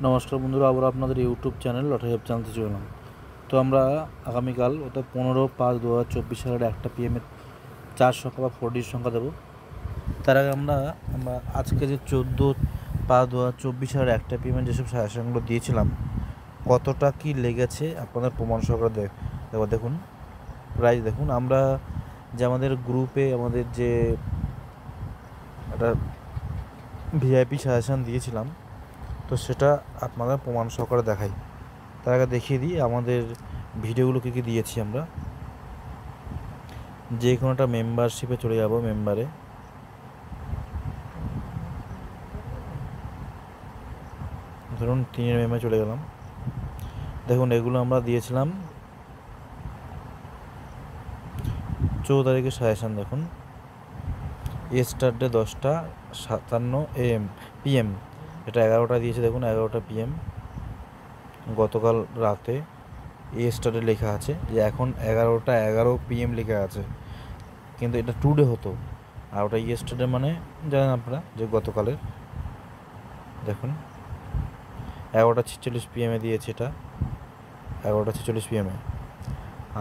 নমস্কার বন্ধুরা, আবার আপনাদের ইউটিউব চ্যানেল লটারি অ্যাপ জানতে চললাম। তো আমরা আগামীকাল অর্থাৎ 15/5/2024 সালের 1টা PM-এ 4 সংখ্যা বা 4D সংখ্যা দেবো। তার আগে আমরা আজকে যে 14/5/2024 সালের 1টা PM-এর যেসব সাজেশনগুলো দিয়েছিলাম কতটা কি লেগেছে আপনাদের প্রমাণ সহকারে দেখো। দেখুন প্রাইস দেখুন, আমরা যে আমাদের গ্রুপে আমাদের যে একটা ভিআইপি সাজেশন দিয়েছিলাম, তো সেটা আপনারা প্রমাণ সহকারে দেখাই। তার আগে দেখিয়ে দিই আমাদের ভিডিওগুলো কী কী দিয়েছি। আমরা যে কোনো একটা মেম্বারশিপে চলে যাব। মেম্বারে ধরুন 3 মেম্বারে চলে গেলাম। দেখুন এগুলো আমরা দিয়েছিলাম 14 তারিখের সাজেশন। দেখুন স্টার্টে 10:57 PM, এটা 11টা দিয়েছে। দেখুন 11টা PM গতকাল রাতে স্টার্টে লেখা আছে যে এখন 11:11 PM লেখা আছে, কিন্তু এটা টুডে হতো, আর ওটা ইয়েস্টারডে মানে জানেন আপনারা যে গতকালের। দেখুন 11:46 PM-এ দিয়েছে, এটা 11:46 PM-এ।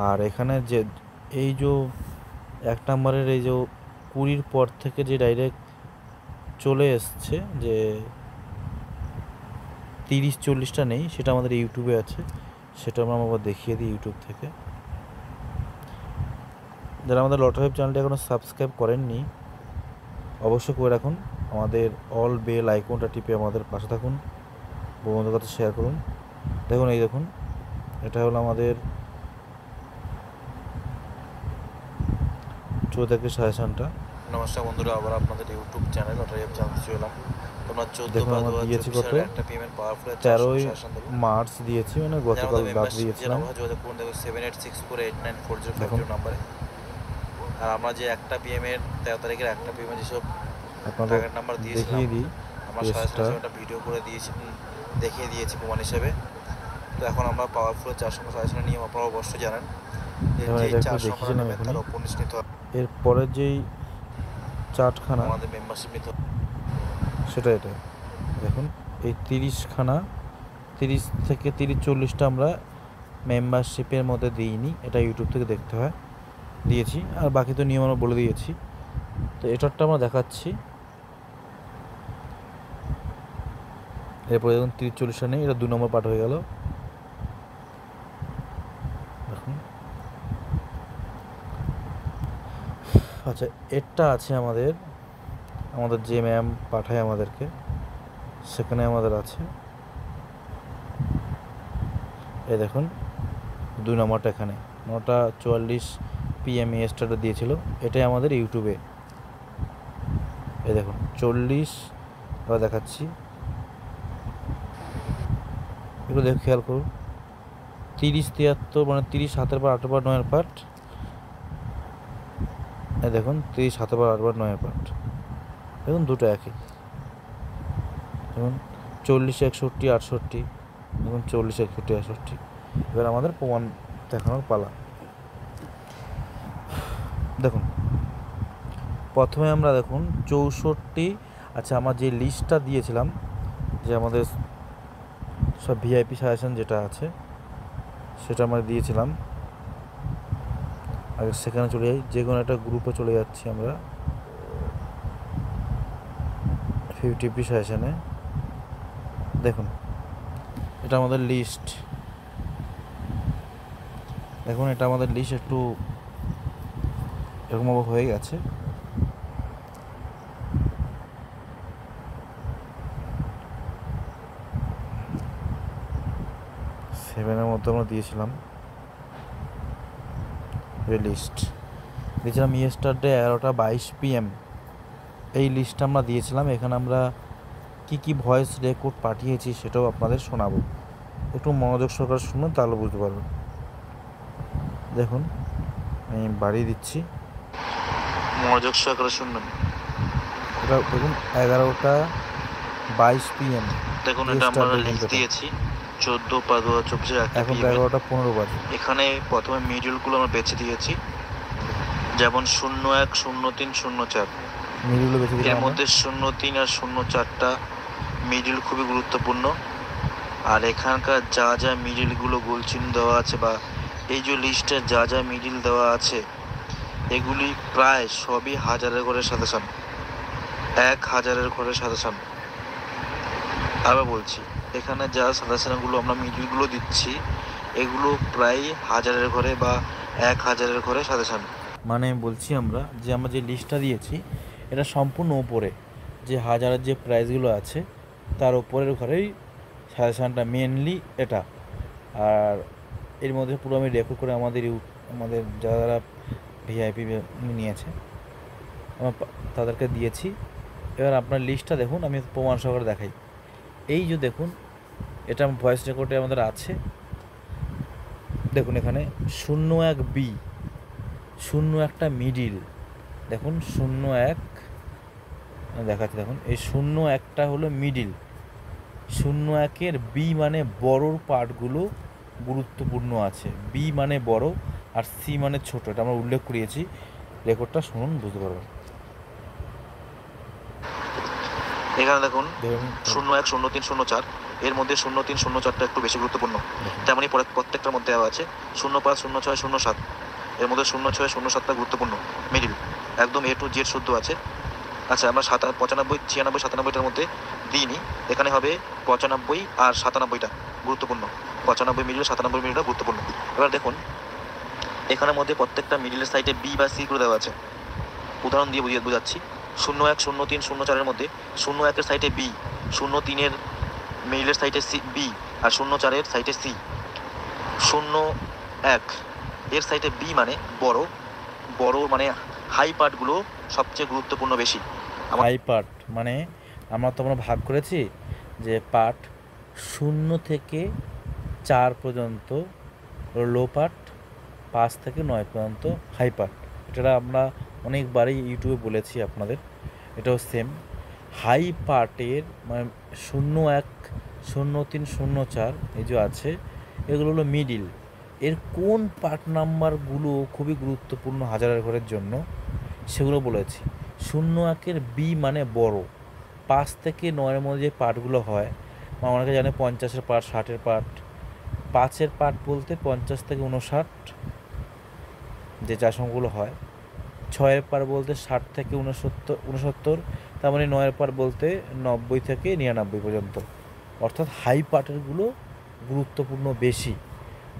আর এখানে যে এই যে 1 নম্বরের এই যে 20-র পর থেকে যে ডাইরেক্ট চলে এসছে যে 30-40টা নেই, সেটা আমাদের ইউটিউবে আছে, সেটা আমরা আবার দেখিয়ে দিই ইউটিউব থেকে। যারা আমাদের লটারি অ্যাপ চ্যানেলটি এখনও সাবস্ক্রাইব করেননি অবশ্যই করে রাখুন। আমাদের অল বেল আইকনটা টিপে আমাদের পাশে থাকুন, বন্ধুদের কাছে শেয়ার করুন। দেখুন এই দেখুন, এটা হলো আমাদের 14 তারিখের সাজেশনটা। নমস্কার বন্ধুরা, আবার আপনাদের ইউটিউব চ্যানেল লটারি অ্যাপ জানতে চললাম। তোমরা 13 মার্চ দিয়েছি, মানে গতকাল রাত দিয়েছিলাম। যোগাযোগ করুন, দেখো 7864894050 নাম্বারে। আর আমরা যে 1টা PM-এর 13 তারিখের 1টা PM-এর যেসব টাকার নাম্বার দিয়েছিলাম, আমরা সাজেশনটা ভিডিও করে দিয়েছি, দেখিয়ে দিয়েছি প্রমাণ হিসেবে। তো এখন আমরা পাওয়ারফুল 4 সংখ্যা সাজেশন নিয়ে আপনারা অবশ্যই জানেন যে 4 সংখ্যা নেবেন তার উপনিশ নিতে হবে। এরপরের যেই চার্টখানা আমাদের মেম্বারশিপ নিতে হবে, সেটা এটা দেখুন। এই 30খানা 30 থেকে 30-40টা আমরা মেম্বারশিপের মধ্যে দিইনি, এটা ইউটিউব থেকে দেখতে হয়, দিয়েছি। আর বাকি তো নিয়ম আমরা বলে দিয়েছি। তো এটারটা আমরা দেখাচ্ছি। এরপরে দেখুন 30-40টা নেই, এটা 2 নম্বর পার্ট হয়ে গেল। দেখুন আচ্ছা, এটা আছে আমাদের যে ম্যাম পাঠায় আমাদেরকে, সেখানে আমাদের আছে। এই দেখুন 2 নম্বরটা এখানে 9:44 PM স্টার্টে দিয়েছিল, এটাই আমাদের ইউটিউবে। এই দেখুন 40 আবার দেখাচ্ছি, এগুলো দেখে খেয়াল করুন। 30-73 মানে 30 7-এর পর 8-বার 9-এর পার্ট। এই দেখুন 30 7-এর পর 8-বার 9-এর পার্ট। দেখুন দুটো একই। দেখুন 40-61-68, দেখুন 40-61-68। এবার আমাদের প্রমাণ দেখানোর পালা। দেখুন প্রথমে আমরা দেখুন 64, আচ্ছা আমার যে লিস্টটা দিয়েছিলাম যে আমাদের সব ভিআইপি সাজেশন যেটা আছে সেটা আমরা দিয়েছিলাম। আগে সেখানে চলে যাই, যে কোনো একটা গ্রুপে চলে যাচ্ছি আমরা 50 সাজেশনে। দেখুন এটা আমাদের লিস্ট। দেখুন এটা আমাদের লিস্ট একটু এরকমভাবে হয়ে গেছে। সেভেনের মধ্যে আমরা দিয়েছিলাম লিস্ট, দিয়েছিলাম ইয়েস্টারডে 11:22 PM, এই লিস্টটা আমরা দিয়েছিলাম। এখানে আমরা কি ভয়েস রেকর্ড পাঠিয়েছি সেটাও আপনাদের শোনাবো, একটু মনোযোগ সহকারে শুনুন, তাহলে বুঝতে পারবেন। দেখুন আমি বাড়িয়ে দিচ্ছি, মনোযোগ সহকারে শুনবেন। এটা দেখুন 11:22 PM। দেখুন এটা আমরা লিস্ট দিয়েছি 14/5/2024 এখন 11:15 বাজে। এখানে প্রথমে মিডিলগুলো আমরা বেছে দিয়েছি, যেমন 01, 03, 04 মিডিলগুলো বেছে দিলাম। এর মধ্যে 03 আর 04টা মিডিল খুবই গুরুত্বপূর্ণ। আর এখানকার যা যা মিডিলগুলো গোল চিহ্ন দেওয়া আছে বা এই যে লিস্টের যা যা মিডিল দেওয়া আছে এগুলি প্রায় সবই 1000-এর ঘরের সাজেশন, 1000-এর ঘরের সাজেশন। আবার বলছি, এখানে যা সাজেশনগুলো আমরা মিডিলগুলো দিচ্ছি এগুলো প্রায় 1000-এর ঘরে বা 1000-এর ঘরে সাজেশন। মানে বলছি আমরা যে লিস্টটা দিয়েছি এটা সম্পূর্ণ ওপরে যে 1000-এর যে প্রাইসগুলো আছে তার ওপরের ঘরেই সাজেশানটা মেনলি এটা। আর এর মধ্যে পুরো আমি রেকর্ড করে আমাদের যারা ভিআইপি নিয়েছে তাদেরকে দিয়েছি। এবার আপনার লিস্টটা দেখুন, আমি প্রমাণ সহকারে দেখাই। এই যে দেখুন, এটা ভয়েস রেকর্ডে আমাদের আছে। দেখুন এখানে 01B, 01টা মিডিল, দেখুন 01 দেখাচ্ছি। দেখুন এই 01টা হলো মিডিল, 01-এর বি মানে বড়োর পার্টগুলো গুরুত্বপূর্ণ আছে। বি মানে বড় আর সি মানে ছোট, এটা আমরা উল্লেখ করিয়েছি। রেকর্ডটা শুনুন, বুঝতে পারবেন। এখানে দেখুন 01, 03, 04, এর মধ্যে 03, 04টা একটু বেশি গুরুত্বপূর্ণ। তেমনই প্রত্যেকটার মধ্যে দেওয়া আছে 05, 06, 07, এর মধ্যে 06, 07টা গুরুত্বপূর্ণ মিডিল, একদম A to Z শুদ্ধ আছে। আচ্ছা, আমরা 95, 96, 97টার মধ্যে দিইনি, এখানে হবে 95 আর 97টা গুরুত্বপূর্ণ। 95 মিডিল, 97 মিডিলটা গুরুত্বপূর্ণ। এবার দেখুন এখানের মধ্যে প্রত্যেকটা মিডিলের সাইডে বি বা সি করে দেওয়া আছে। উদাহরণ দিয়ে বোঝাচ্ছি। 01, 03, 04-এর মধ্যে 01-এর সাইডে বি, 03-এর মিডিলের সাইডে সি বি আর 04-এর সাইডে সি। 01 এর সাইডে বি মানে বড়, বড় মানে হাই পার্টগুলো সবচেয়ে গুরুত্বপূর্ণ বেশি। হাই পার্ট মানে আমরা তো আমরা ভাগ করেছি যে পার্ট 0 থেকে 4 পর্যন্ত লো পার্ট, 5 থেকে 9 পর্যন্ত হাই পার্ট। এটা আমরা অনেকবারই ইউটিউবে বলেছি আপনাদের, এটাও সেম। হাই পার্টের মানে 01, 03, 04 এই যে আছে এগুলো হলো মিডিল। এর কোন পার্ট নাম্বারগুলো খুবই গুরুত্বপূর্ণ 1000-এর ঘরের জন্য সেগুলো বলেছি। 01-এর বি মানে বড়, 5 থেকে 9-এর মধ্যে যে পার্টগুলো হয়, বা অনেকে জানে 50-এর পার্ট, 60-এর পার্ট। 5-এর পার্ট বলতে 50 থেকে 59 যে চাষগুলো হয়। 6-এর পার্ট বলতে 60 থেকে 69, তার মানে 9-এর পার্ট বলতে 90 থেকে 99 পর্যন্ত। অর্থাৎ হাই পার্টেরগুলো গুরুত্বপূর্ণ বেশি।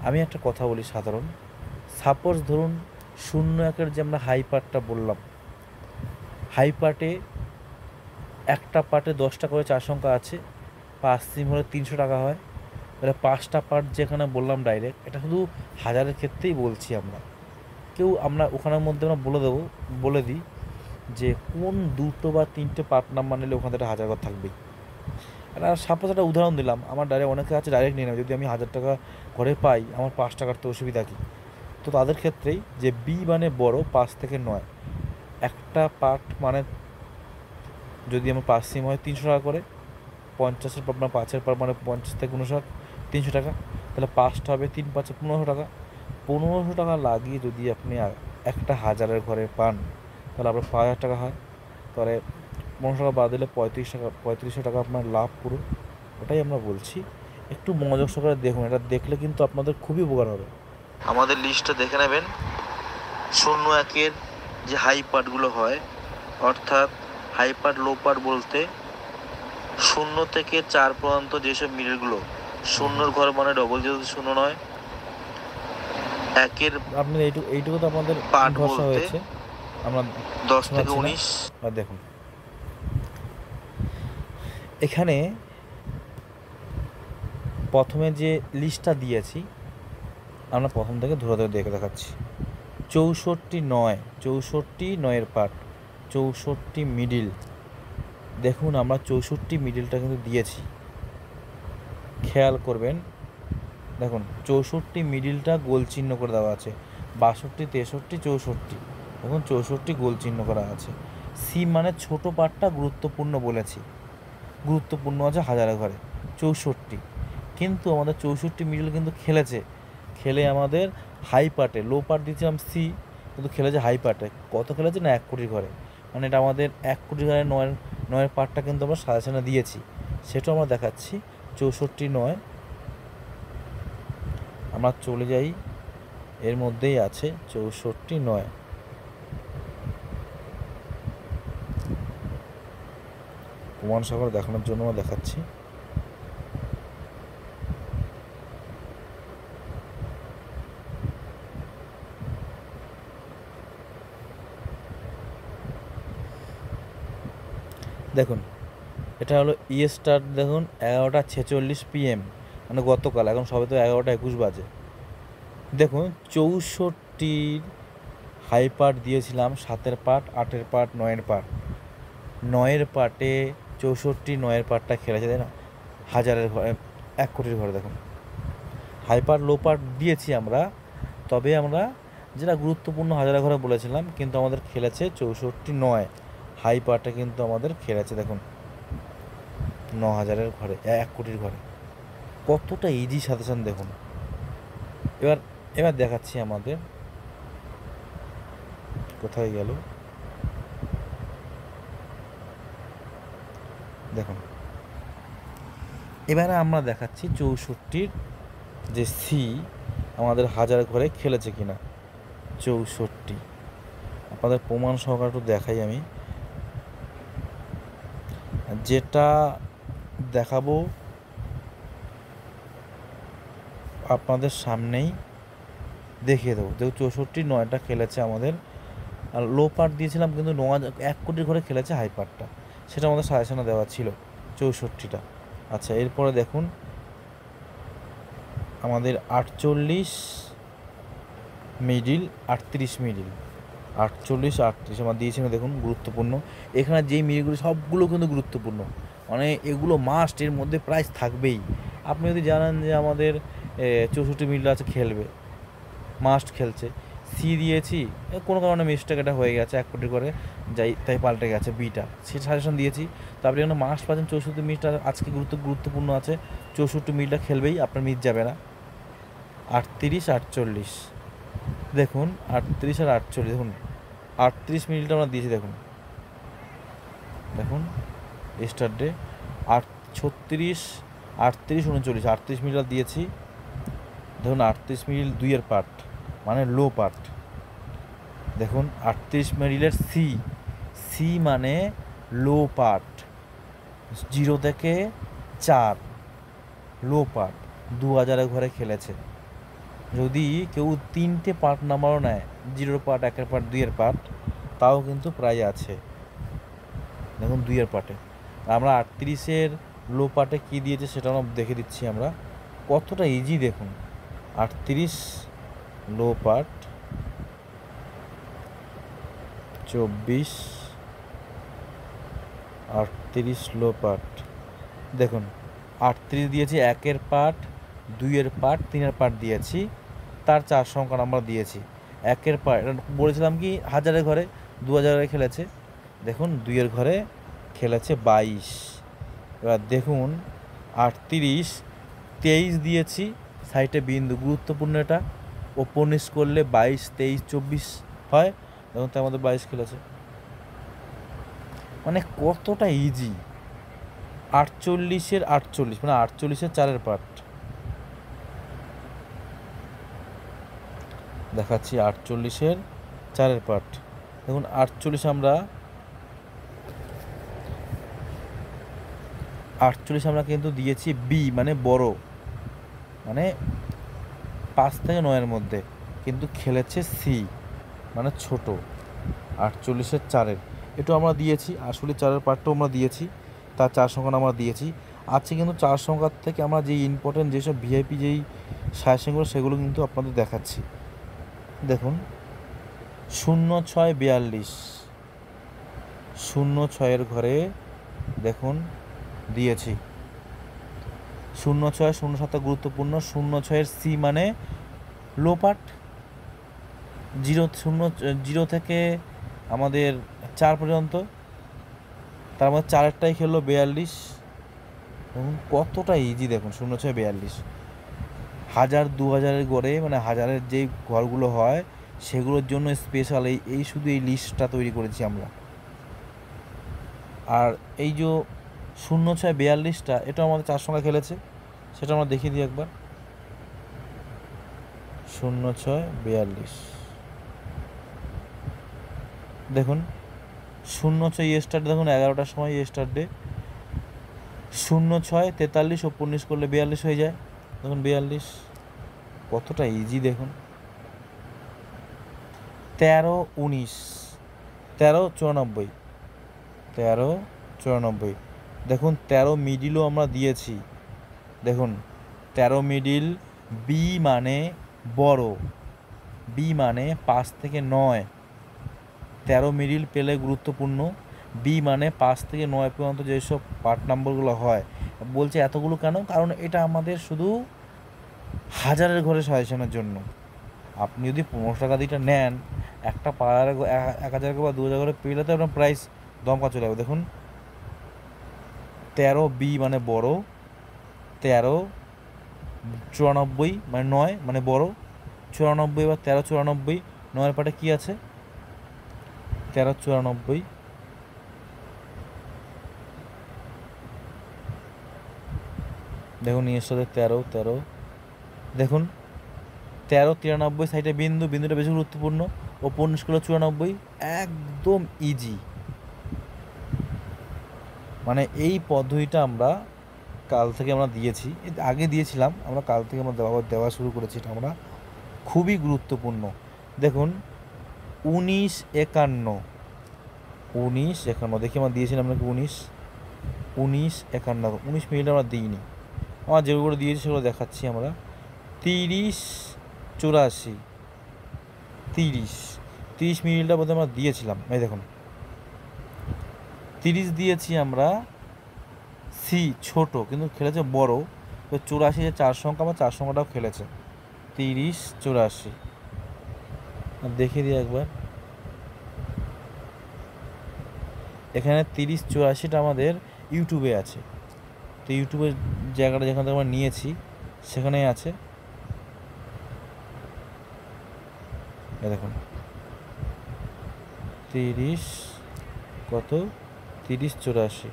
আমি একটা কথা বলি সাধারণ, সাপোজ ধরুন 01-এর যে আমরা হাই পার্টটা বললাম, হাই পার্টে একটা পার্টে 10টা করে চার সংখ্যা আছে, 5 সিম হলে 300 টাকা হয়। তাহলে 5টা পার্ট যেখানে বললাম ডাইরেক্ট, এটা শুধু 1000-এর ক্ষেত্রেই বলছি আমরা। আমরা ওখানের মধ্যে আমরা বলে দিই যে কোন 2টো বা 3টে পার্ট নাম্বার নিলে ওখান থেকে 1000 করে থাকবেই। একটা সাপোজ একটা উদাহরণ দিলাম, আমার ডাইরেক্ট অনেকে আছে ডাইরেক্ট নিয়ে নেবে, যদি আমি 1000 টাকা ঘরে পাই আমার 5 টাকার তো অসুবিধা কী। তো তাদের ক্ষেত্রেই যে বি মানে বড়, 5 থেকে 9 একটা পার্ট মানে যদি আমার 5 সিম হয় 300 টাকা করে, 50-এর পার্ট মানে 5-এর পার্ট মানে 50 থেকে 59 300 টাকা, তাহলে 5টা হবে 3 5 1500 টাকা। 1500 টাকা লাগিয়ে যদি আপনি একটা 1000-এর ঘরে পান তাহলে আপনার 5000 টাকা হয়। তাহলে 1500 টাকা বাদ দিলে 3500 টাকা আপনার লাভ পুরো। ওটাই আমরা বলছি, একটু মনোযোগ সহকারে দেখুন, এটা দেখলে কিন্তু আপনাদের খুবই উপকার হবে। আমাদের লিস্টটা দেখে নেবেন। 01-এর যে হাই পার্টগুলো হয়, অর্থাৎ হাই পার্ট লো পার্ট বলতে 0 থেকে 4 পর্যন্ত যেসব মিডিলগুলো, 0-এর ঘর মানে ডবল যেহেতু 0 নয়, 1-এর আপনার এইটুকু তো আমাদের পার্ট ভরসা বলতে হয়েছে। আমরা 10 থেকে 19। আর দেখুন এখানে প্রথমে যে লিস্টটা দিয়েছি আমরা প্রথম থেকে ধরে ধরে দেখে দেখাচ্ছি। 64-9-এর পার্ট, 64 মিডিল। দেখুন আমরা 64 মিডিলটা কিন্তু দিয়েছি, খেয়াল করবেন। দেখুন 64 মিডিলটা গোল চিহ্ন করে দেওয়া আছে, 62, 63, 64, দেখুন 64 গোল চিহ্ন করা আছে। সি মানে ছোট পার্টটা গুরুত্বপূর্ণ বলেছি, গুরুত্বপূর্ণ আছে 1000-এর ঘরে 64। কিন্তু আমাদের 64 মিডিল কিন্তু খেলে আমাদের হাই পার্টে, লো পার্ট দিয়েছিলাম সি, কিন্তু খেলেছে হাই পার্টে। কত খেলেছে না 1 কোটির ঘরে, মানে এটা আমাদের 1 কোটির ঘরে 9-এর পার্টটা কিন্তু আমরা সাজেশনে দিয়েছি, সেটাও আমরা দেখাচ্ছি। 64-9 আমরা চলে যাই, এর মধ্যেই আছে 64-9। প্রমাণ সহকারে দেখানোর জন্য আমরা দেখাচ্ছি। দেখুন এটা হলো স্টার্ট, দেখুন 11টা 46 PM, মানে গতকাল। এখন সবে তো 11টা 21 বাজে। দেখুন 64-র হাই পার্ট দিয়েছিলাম, 7-এর পার্ট, 8-এর পার্ট, 9-এর পার্ট। 9-এর পার্টে 64, 9-এর পার্টটা খেলেছে, তাই না? 1000-এর ঘরে, 1 কোটির ঘরে। দেখুন হাই পার্ট লো পার্ট দিয়েছি আমরা, তবে আমরা যেটা গুরুত্বপূর্ণ 1000-এর ঘরে বলেছিলাম, কিন্তু আমাদের খেলেছে 64-9। হাই পার্টটা কিন্তু আমাদের খেলেছে দেখুন 9000-এর ঘরে, 1 কোটির ঘরে। কতটা ইজি সাজেশন দেখুন। এবার দেখাচ্ছি আমাদের, কোথায় গেল, দেখুন এবারে আমরা দেখাচ্ছি 64-র যে সি আমাদের 1000 ঘরে খেলেছে কিনা। 64 আপনাদের প্রমাণ সহকারে একটু দেখাই। আমি যেটা দেখাবো আপনাদের সামনেই দেখিয়ে দেবো। দেখো 64-9টা খেলেছে আমাদের, আর লো পার্ট দিয়েছিলাম কিন্তু 1 কোটির ঘরে খেলেছে হাই পার্টটা, সেটা আমাদের সাজেশনে দেওয়া ছিল 64টা। আচ্ছা, এরপরে দেখুন আমাদের 48 মিডিল, 38 মিডিল, 48-38 আমার দিয়েছিল। দেখুন গুরুত্বপূর্ণ, এখানে যেই মিডিলগুলো সবগুলো কিন্তু গুরুত্বপূর্ণ, মানে এগুলো মাস্ট, এর মধ্যে প্রাইস থাকবেই। আপনি যদি জানেন যে আমাদের 64 মিডিল আছে, খেলবে, মাস্ট খেলছে। সি দিয়েছি, কোনো কারণে মিস্টেক এটা হয়ে গেছে, 1 কোটি করে যাই তাই পাল্টে গেছে বিটা, সে সাজেশন দিয়েছি। তো আপনি এখানে মাস্ট পাচ্ছেন 64 মিনিটটা আজকে গুরুত্বপূর্ণ আছে, 64 মিনিটটা খেলবেই, আপনার মিস যাবে না। 38-48 দেখুন, 38 আর 48 দেখুন, 38 মিনিটটা আমরা দিয়েছি। দেখুন দেখুন স্টার ডে 36, 38-39, 38 মিনিটটা দিয়েছি। দেখুন 38 মিনিট 2-এর পার্ট, মানে লো পার্ট। দেখুন 38 মিডিলের সি মানে লো পার্ট, 0 থেকে 4 লো পার্ট, 2000-এর ঘরে খেলেছে। যদি কেউ 3টে পার্ট নাম্বারও নেয়, 0 পার্ট, 1-এর পার্ট, 2-এর পার্ট, তাও কিন্তু প্রায় আছে। দেখুন 2-এর পার্টে আমরা 38-এর লো পার্টে কী দিয়েছে সেটা আমরা দেখে দিচ্ছি আমরা, কতটা ইজি দেখুন। 38 লো পার্ট 24, 38 লো পার্ট। দেখুন 38 দিয়েছি, 1-এর পার্ট, 2-এর পার্ট, 3-এর পার্ট দিয়েছি, তার 4 সংখ্যা নাম্বার দিয়েছি। 1-এর পার্ট বলেছিলাম কি 1000-এর ঘরে, 2000-এ খেলেছে। দেখুন 2-এর ঘরে খেলেছে 22। এবার দেখুন 38, 23 দিয়েছি, সাইডে বিন্দু, গুরুত্বপূর্ণ এটা, ওপর নিচ করলে 22, 23, 24 হয়। দেখুন তো আমাদের 22 খেলেছে, মানে কতটা ইজি। 48-এর 48, মানে 48-এর 4-এর পার্ট দেখাচ্ছি, 48-এর 4-এর পার্ট। দেখুন 48 আমরা কিন্তু দিয়েছি বি, মানে বড়, মানে 5 থেকে 9-এর মধ্যে, কিন্তু খেলেছে সি মানে ছোট। 48-এর 4-এর এটাও আমরা দিয়েছি, আসলে 4-এর পার্টটাও আমরা দিয়েছি, তার 4 সংখ্যা আমরা দিয়েছি। আজকে কিন্তু 4 সংখ্যার থেকে আমরা যেই ইম্পর্টেন্ট যেসব ভিআইপি যেই সাজেশনগুলো সেগুলো কিন্তু আপনাদের দেখাচ্ছি। দেখুন 06-42, 06-এর ঘরে দেখুন দিয়েছি, 06-07 গুরুত্বপূর্ণ। 06-এর সি মানে লো পার্ট, 0 থেকে আমাদের 4 পর্যন্ত, তার মধ্যে 4-এরটাই খেললো 42। দেখুন কতটা ইজি দেখুন, 06-42। 1000, 2000-এর গড়ে, মানে 1000-এর যেই ঘরগুলো হয় সেগুলোর জন্য স্পেশাল এই শুধু এই লিস্টটা তৈরি করেছি আমরা। আর এই যে 06-42টা, এটা আমাদের 4 সংখ্যা খেলেছে, সেটা আমরা দেখিয়ে দিই একবার। 0642। দেখুন 06 স্টার্ট, দেখুন 11টার সময় স্টার্ট ডে। 0643 ও 19 করলে 42 হয়ে যায়। দেখুন 42 কতটা ইজি দেখুন। 1319 1394 1394। দেখুন 13 মিডিলও আমরা দিয়েছি। দেখুন 13 মিডিল, বি মানে বড়, বি মানে 5 থেকে 9। 13 মিডিল পেলে গুরুত্বপূর্ণ। বি মানে 5 থেকে 9 পর্যন্ত যেসব পার্ট নাম্বারগুলো হয়। বলছে এতগুলো কেন? কারণ এটা আমাদের শুধু হাজারের ঘরে সাজেশনের জন্য। আপনি যদি 1500 টাকা দিয়ে নেন, একটা পাড়ার 1000 বা 2000 করে পেলে তো আপনার প্রাইস দমকা চলে যাবে। দেখুন 13 বি মানে বড়, 1394 মানে 9 মানে বড়, 94 বা 1394 9এর পাটে কী আছে? 1394। দেখুন এর সাথে 13 দেখুন 1393 সাইডে বিন্দুটা বেশি গুরুত্বপূর্ণ। ও 19 কিলো 94, একদম ইজি। মানে এই পদ্ধতিটা আমরা কাল থেকে আমরা দিয়েছি, আগে দিয়েছিলাম, আমরা কাল থেকে আমরা দেওয়া শুরু করেছি। এটা আমরা খুবই গুরুত্বপূর্ণ। দেখুন 1951 দেখি আমরা দিয়েছিলাম নাকি 1951। 19 মিনিট আমরা দিইনি, আমার যেগুলো দিয়েছি সেগুলো দেখাচ্ছি আমরা। 3084 30 মিনিটটা বোধহয় আমরা দিয়েছিলাম। এই দেখুন 30 দিয়েছি আমরা। সি ছোট কিন্তু খেলেছে বড়, তো 84 যে 4 সংখ্যা, আমার 4 সংখ্যাটাও খেলেছে। 3084 দেখিয়ে দিই একবার। এখানে 3084টা আমাদের ইউটিউবে আছে। তো ইউটিউবের জায়গাটা যেখান থেকে আমরা নিয়েছি সেখানেই আছে। দেখুন 3084।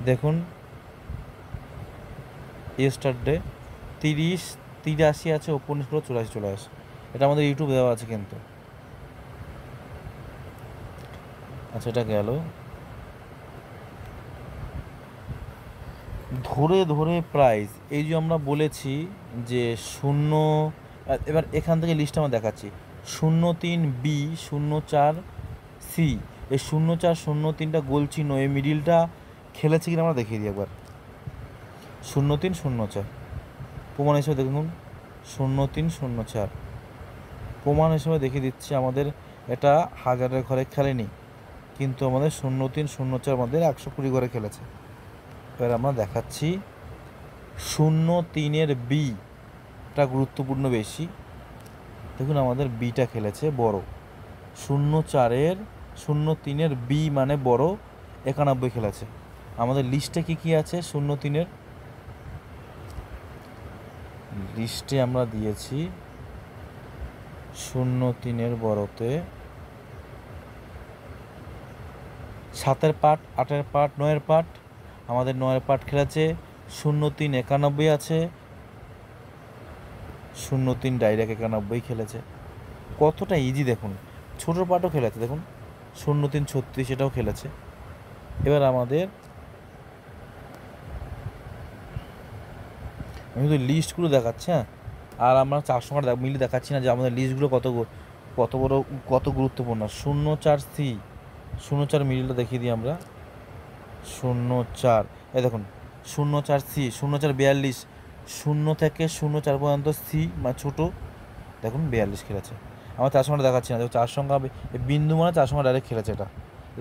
দেখুন স্টার্ট ডে 3083 আছে, ও 19 করে 84 চলে আসে। এটা আমাদের ইউটিউব দেওয়া আছে কিন্তু। আচ্ছা এটা গেল। ধরে ধরে প্রাইস, এই যে আমরা বলেছি যে 0, এবার এখান থেকে লিস্ট আমরা দেখাচ্ছি। 03B 04C, এই 0403টা গোল চিহ্ন, এই মিডিলটা খেলেছে কিনা আমরা দেখিয়ে দিই একবার। 0304 প্রমাণ হিসেবে দেখুন, 0304 প্রমাণ হিসেবে দেখিয়ে দিচ্ছি। আমাদের এটা হাজারের ঘরে খেলেনি, কিন্তু আমাদের 0304 আমাদের 120 ঘরে খেলেছে। এবার আমরা দেখাচ্ছি 03-এর বিটা গুরুত্বপূর্ণ বেশি। দেখুন আমাদের বিটা খেলেছে বড়। 03-এর বি মানে বড়, 91 খেলেছে। আমাদের লিস্টে কি আছে? 03-এর লিস্টে আমরা দিয়েছি 03-এর বড়তে 7-এর পার্ট, 8-এর পার্ট, 9-এর পার্ট। আমাদের 9-এর পার্ট খেলেছে। 03 91 আছে, 03 ডাইরেক্ট 91 খেলেছে। কতটা ইজি দেখুন। ছোটো পার্টও খেলেছে, দেখুন 03 36 এটাও খেলেছে। এবার আমাদের আমি শুধু লিস্টগুলো দেখাচ্ছি, হ্যাঁ, আর আমরা 4 সংখ্যা মিলে দেখাচ্ছি না যে আমাদের লিস্টগুলো কত গুরুত্বপূর্ণ। 04C 04 মিডিলটা দেখিয়ে দিই আমরা। 04 এই দেখুন 04C 0442, 0 থেকে 04 পর্যন্ত সি মানে ছোটো, দেখুন 42 খেলেছে। আমার 4 সংখ্যা দেখাচ্ছি না, দেখুন 4 সংখ্যা বিন্দু মানে 4 সংখ্যা ডাইরেক্ট খেলেছে। এটা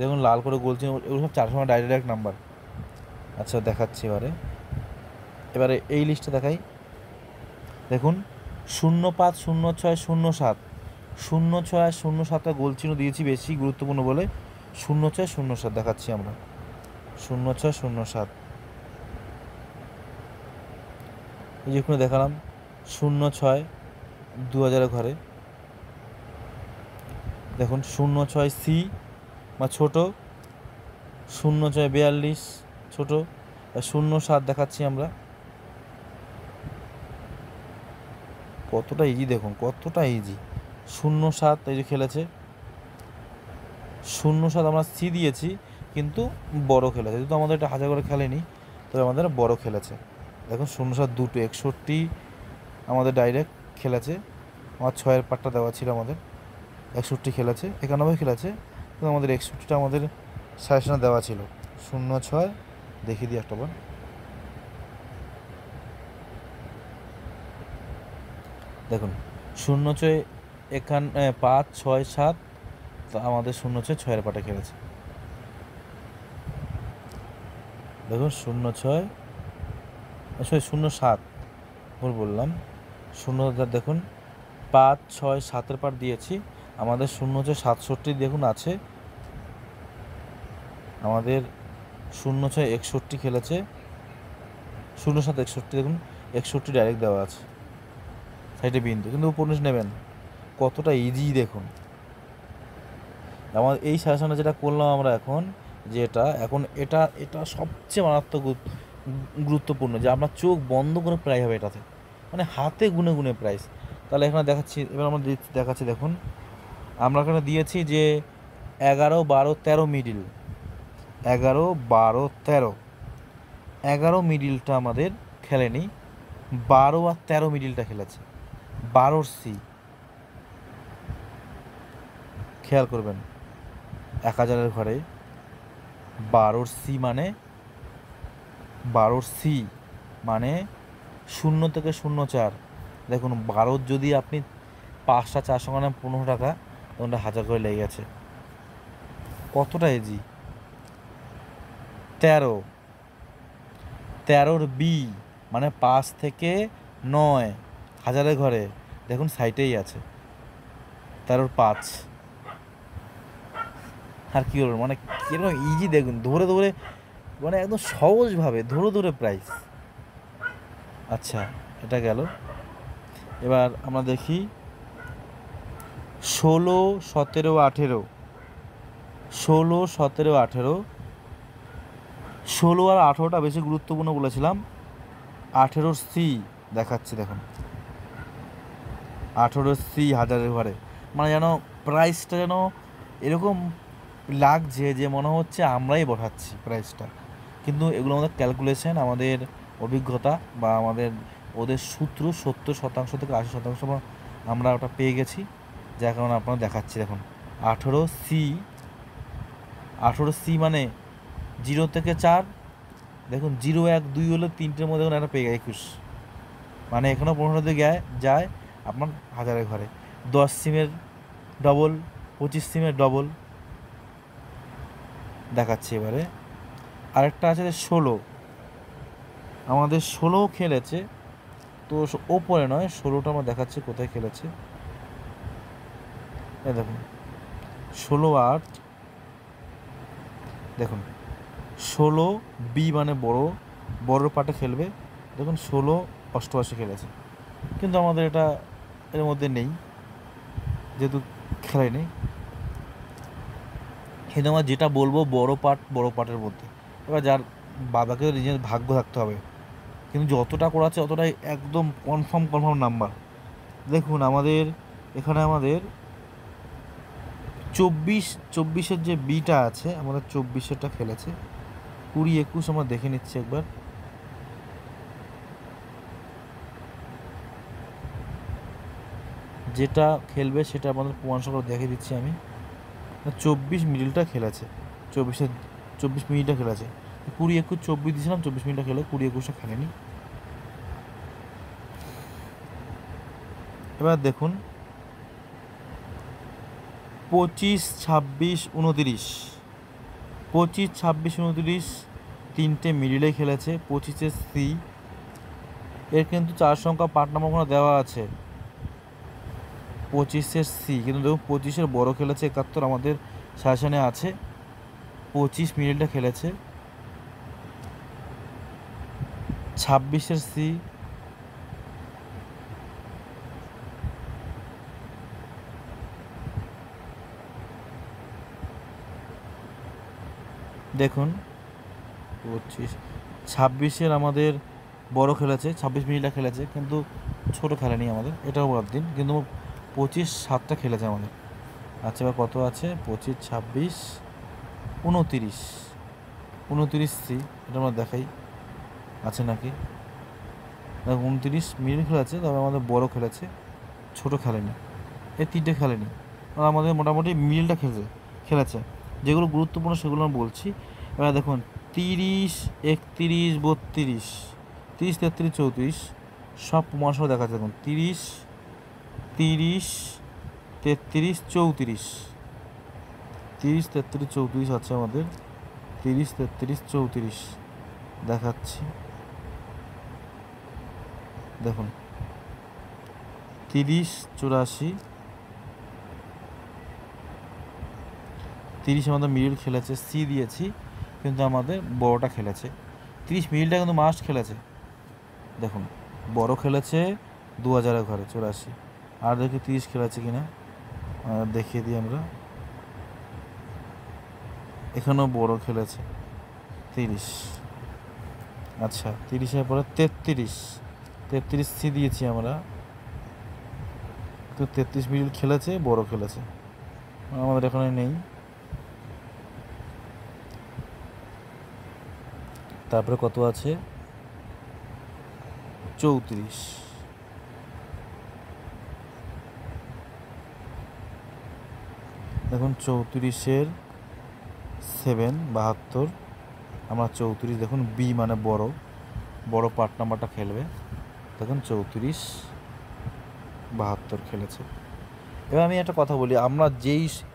দেখুন লাল করে গোল চিহ্ন, এগুলো সব 4 সংখ্যা ডাইরেক্ট নাম্বার। আচ্ছা দেখাচ্ছি এবারে এই লিস্টটা দেখাই। দেখুন 05 06 07 06 07টা গোল চিহ্ন দিয়েছি বেশি গুরুত্বপূর্ণ বলে। 06 07 দেখাচ্ছি আমরা। 06 07 এই যেখানে দেখালাম। 06 2000 ঘরে দেখুন 06C বা ছোটো, 06 42 ছোটো, 07 দেখাচ্ছি আমরা। কতটা ইজি দেখুন, কতটা ইজি। 0-7 এই যে খেলেছে, 0-7 আমরা সি দিয়েছি কিন্তু বড় খেলেছে, যেহেতু আমাদের এটা হাজার করে খেলেনি, তবে আমাদের বড় খেলেছে। দেখুন 0-7 দুটো 61 আমাদের ডাইরেক্ট খেলেছে। আমার 6-এর পাটটা দেওয়া ছিল, আমাদের 61 খেলেছে, 91 খেলেছে, কিন্তু আমাদের 61টা আমাদের সাজেশনে দেওয়া ছিল। 0-6 দেখিয়ে দিই একটাবার। দেখুন 0-6 এখানে 5-6-7 আমাদের 0-6 6-এর পাটে খেলেছে। দেখুন 0-6 সরি 0-7 ভুল বললাম, 0 দেখুন 5-6-7-এর পাট দিয়েছি, আমাদের 0-6 67 দেখুন আছে, আমাদের 0-6 61 খেলেছে, 0-7 61 দেখুন 61 ডাইরেক্ট দেওয়া আছে, সাইডে বিন্দু, কিন্তু উপনিশ নেবেন, কতটা ইজি দেখুন। আমার এই সাজেশনে যেটা করলাম আমরা এখন, যে এটা সবচেয়ে মারাত্মক গুরুত্বপূর্ণ, যে আপনার চোখ বন্ধ করে প্রাইস হবে এটাতে, মানে হাতে গুনে গুনে প্রাইস। তাহলে এখানে দেখাচ্ছি, এবার আমরা দেখাচ্ছি, দেখুন আমরা এখানে দিয়েছি যে 11, 12, 13 মিডিল, 11, 12, 13, 11 মিডিলটা আমাদের খেলেনি, 12 আর 13 মিডিলটা খেলেছে। 12 সি খেয়াল করবেন, 1000-এর ঘরে 12 সি মানে 0 থেকে 0-4। দেখুন 12 যদি আপনি 5টা 4 সঙ্গে নেন 15 টাকা, তখন 1000 করে লেগে গেছে, কতটা ইজি। 13 বি মানে 5 থেকে 9 1000-এর ঘরে, দেখুন সাইটেই আছে 13-5। আর কী করবেন, মানে কীরকম ইজি দেখুন, ধরে ধরে, মানে একদম সহজভাবে ধরে ধরে প্রাইস। আচ্ছা, এটা গেল। এবার আমরা দেখি 16, 17, 18, 16, 17, 18, 16 আর 18টা বেশি গুরুত্বপূর্ণ বলেছিলাম। 18 সি দেখাচ্ছি, দেখুন 18 সি 1000-এর ঘরে, মানে যেন প্রাইসটা যেন এরকম লাগছে যে মনে হচ্ছে আমরাই বসাচ্ছি প্রাইসটা, কিন্তু এগুলো আমাদের ক্যালকুলেশন, আমাদের অভিজ্ঞতা বা আমাদের ওদের সূত্র 70% থেকে 80% আমরা ওটা পেয়ে গেছি, যার কারণে আপনারা দেখাচ্ছি। দেখুন 18 সি মানে 0 থেকে 4, দেখুন 0, 1, 2 হলে 3টের মধ্যে দেখুন একটা পেয়ে যায় 21, মানে এখানেও 15 দিকে যায় আপনার 1000-এর ঘরে। 10 সিমের ডবল, 25 সিমের ডবল দেখাচ্ছি। এবারে আরেকটা আছে 16, আমাদের 16 খেলেছে, তো ওপরে নয়, 16টা আমরা দেখাচ্ছি কোথায় খেলেছে। এই দেখুন 16-8, দেখুন 16 বি মানে বড় পাটে খেলবে, দেখুন 16 88 খেলেছে, কিন্তু আমাদের এটা এর মধ্যে নেই, যেহেতু খেলাই নেই। কিন্তু আমরা যেটা বলবো বড় পাটের মধ্যে, এবার যার বাবাকে নিজের ভাগ্য থাকতে হবে, কিন্তু যতটা করাচ্ছে অতটাই একদম কনফার্ম নাম্বার। দেখুন আমাদের এখানে আমাদের 24-24-এর যে বিটা আছে, আমাদের 24-এরটা খেলেছে, 20-21 আমরা দেখে নিচ্ছি একবার। যেটা খেলবে সেটা আমাদের প্রমাণ সহ দেখে দিচ্ছি আমি। 24 মিডিলটা খেলেছে, 24 মিনিটটা খেলেছে, 20-21 24 দিয়েছিলাম, 24 মিনিটটা খেলে, 20-21টা খেলেনি। এবার দেখুন 25-26-29, 25-26-29 তিনটে মিডিলে খেলেছে। 25-এর সি, এর কিন্তু 4 সংখ্যা পার্ট নাম্বার ওখানে দেওয়া আছে, 25-এর সি, কিন্তু দেখুন 25-এর বড় খেলেছে 71, আমাদের সাজেশনে আছে। 25 মিডিলটা খেলেছে, 26-এর সি, দেখুন 25, 26-এর আমাদের বড় খেলেছে, 26 মিনিটটা খেলেছে, কিন্তু ছোট খেলেনি আমাদের, এটাও বাদ দিন, কিন্তু 25-7টা খেলেছে আমাদের। আচ্ছা, এবার কত আছে? 25, 26, 29, 29C, এটা আমরা দেখাই আছে নাকি। দেখো 29 মিনিট খেলেছে, তবে আমাদের বড় খেলেছে, ছোট খেলেনি, এই 3টে খেলেনি। আর আমাদের মোটামুটি মিলটা খেলেছে। যেগুলো গুরুত্বপূর্ণ সেগুলো আমি বলছি। এবার দেখুন 30, 31, 32, 30, 33, 34 সব প্রমাণসহ দেখা যাচ্ছে। দেখুন 30, 33, 34, 30, 33, 34 আছে আমাদের। 30, 33, 34 দেখাচ্ছি। দেখুন 30, 84, 30 আমাদের মিডল খেলেছে, সি দিয়েছি, কিন্তু আমাদের বড়টা খেলেছে। 30 মিডলটা কিন্তু মাস্ট খেলেছে। দেখুন বড় খেলেছে 2000 ঘরে 84। আর দেখি 30 খেলেছে কিনা, দেখিয়ে দিই আমরা। এখানেও বড় খেলেছে 30। আচ্ছা 30-এর পরে 33 সি দিয়েছি আমরা, তো 33 মিডল খেলেছে, বড় খেলেছে, আমাদের এখানে নেই। তারপরে কত আছে? 34। দেখুন 34-এর 7, 72, আমরা 34, দেখুন বি মানে বড় পার্ট নাম্বারটা খেলবে। দেখুন 34, 72 খেলেছে। এবার আমি একটা কথা বলি, আমরা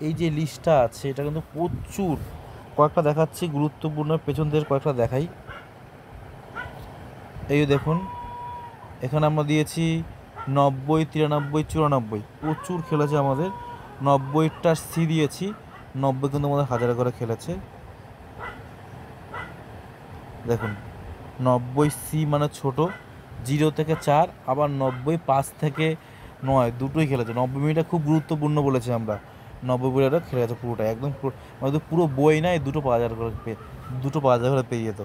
এই যে লিস্টটা আছে, এটা কিন্তু প্রচুর, কয়েকটা দেখাচ্ছি গুরুত্বপূর্ণ, পেছন থেকে কয়েকটা দেখাই। এই দেখুন এখানে আমরা দিয়েছি 90, 93, 94, প্রচুর খেলেছে আমাদের। 90টা সি দিয়েছি, 90 কিন্তু আমাদের 1000 করে খেলেছে। দেখুন 90C মানে ছোট, 0 থেকে 4, আবার 90 5 থেকে 9 দুটোই খেলেছে। 90 মিনিটটা খুব গুরুত্বপূর্ণ বলেছি আমরা, 90 মিনিটটা খেলেছে পুরোটা, একদম আমাদের পুরো বই নাই, দুটো 5000 করে পেয়ে যেত।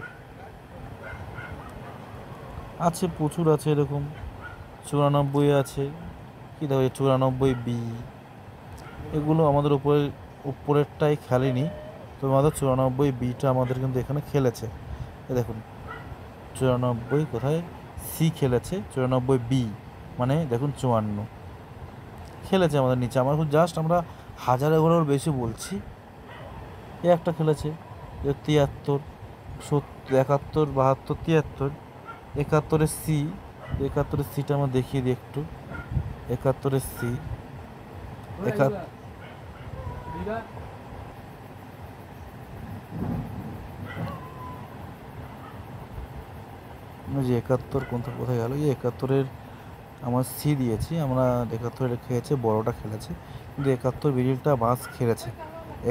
আছে প্রচুর আছে এরকম, 94 আছে, কী দেখো 94B, এগুলো আমাদের উপরেরটাই খেলেনি, তো আমাদের 94Bটা আমাদের কিন্তু এখানে খেলেছে। দেখুন 94 কোথায়? সি খেলেছে, 94B মানে দেখুন 54 খেলেছে আমাদের নিচে। আমরা জাস্ট আমরা 1000 ঘরের বেশি বলছি। এ একটা খেলেছে 73, 71, 72, 73, 71-এর সি, 71-এর সিটা আমরা দেখিয়ে দিই একটু। 71-এর সি, 71 যে 71 কোথায় গেল? এই 71-এর আমার সি দিয়েছি আমরা, 71 খেয়েছে, বড়টা খেলেছে, কিন্তু 71 মিডিলটা বাস খেলেছে।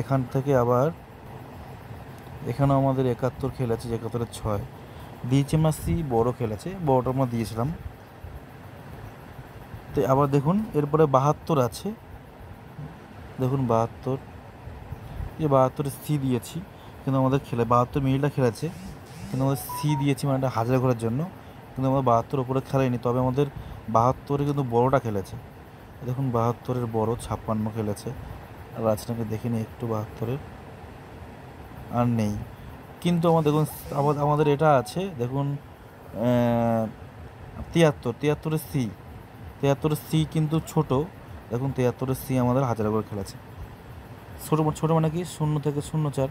এখান থেকে আবার এখানেও আমাদের 71 খেলেছে, 71-এর 6 দিয়েছি আমরা সি, বড় খেলেছে, বড়টা আমরা দিয়েছিলাম। তো আবার দেখুন এরপরে 72 আছে, দেখুন 72, এই 72-এর সি দিয়েছি, কিন্তু আমাদের 72 মিনিটটা খেলেছে, কিন্তু আমাদের সি দিয়েছি মানে একটা 1000 ঘরের জন্য, কিন্তু আমাদের 72 উপরে খেলেনি, তবে আমাদের 72-এ কিন্তু বড়টা খেলেছে। দেখুন 72-এর বড় 56 খেলেছে। আর রাজনাকে দেখিনি একটু, 72-এর আর নেই। কিন্তু দেখুন আমাদের এটা আছে, দেখুন 73-এর সি, 73-এর সি কিন্তু ছোট, দেখুন 73-এর সি আমাদের 1000 করে খেলেছে। ছোটো মানে কি 0 থেকে 04,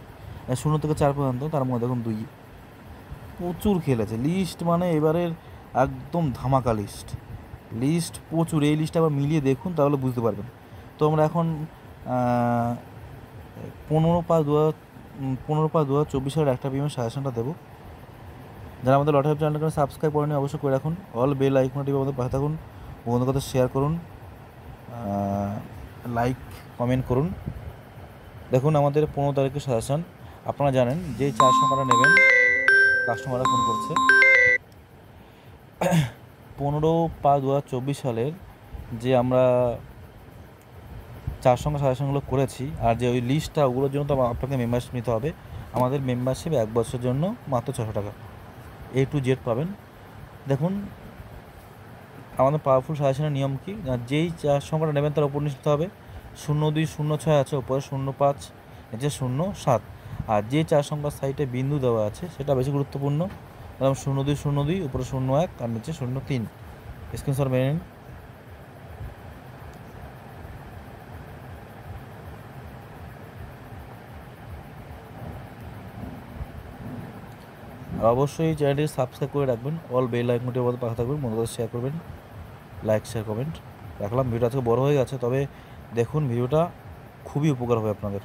0 থেকে 4 পর্যন্ত, তার মধ্যে দেখুন 2 প্রচুর খেলেছে। লিস্ট মানে এবারের একদম ধামাকা লিস্ট প্রচুর। এই লিস্টটা আবার মিলিয়ে দেখুন, তাহলে বুঝতে পারবেন। তো আমরা এখন 15/5/2024 একটা পিএমের সাজেশনটা দেবো। যারা আমাদের লটারি চ্যানেলকে সাবস্ক্রাইব করেনি অবশ্যই করে রাখুন, অল বেল আইকনটি আমাদের পাশে থাকুন, বন্ধুদের কাছে শেয়ার করুন, লাইক কমেন্ট করুন। দেখুন আমাদের 15 তারিখের সাজেশন, আপনারা জানেন যেই 4 সংখ্যাটা নেবেন, কাস্টমাররা ফোন করছে। 15/5/2024 সালের যে আমরা 4 সংখ্যা সাজেশনগুলো করেছি, আর যে ওই লিস্টটা, ওগুলোর জন্য তো আপনাকে মেম্বারশিপ নিতে হবে। আমাদের মেম্বারশিপ 1 বছরের জন্য মাত্র 600 টাকা, A to Z পাবেন। দেখুন আমাদের পাওয়ারফুল সাজেশনের নিয়ম কি, যেই 4 সংখ্যাটা নেবেন তার উপর নিতে হবে 0206 আছে, উপরে 05, নিচে 07। আর যে 4 সংখ্যার সাইডে বিন্দু দেওয়া আছে সেটা বেশি গুরুত্বপূর্ণ, যেমন 0202, উপরে 01 আর নিচে 03। স্ক্রিনশট মেনে নিন। আর অবশ্যই এই চ্যানেলটি সাবস্ক্রাইব করে রাখবেন, অল বেল আইকনটির মধ্যে পাশে থাকবেন, বন্ধুদের শেয়ার করবেন, লাইক শেয়ার কমেন্ট। রাখলাম, ভিডিওটা আজকে বড় হয়ে গেছে, তবে দেখুন ভিডিওটা খুবই উপকার হবে আপনাদের।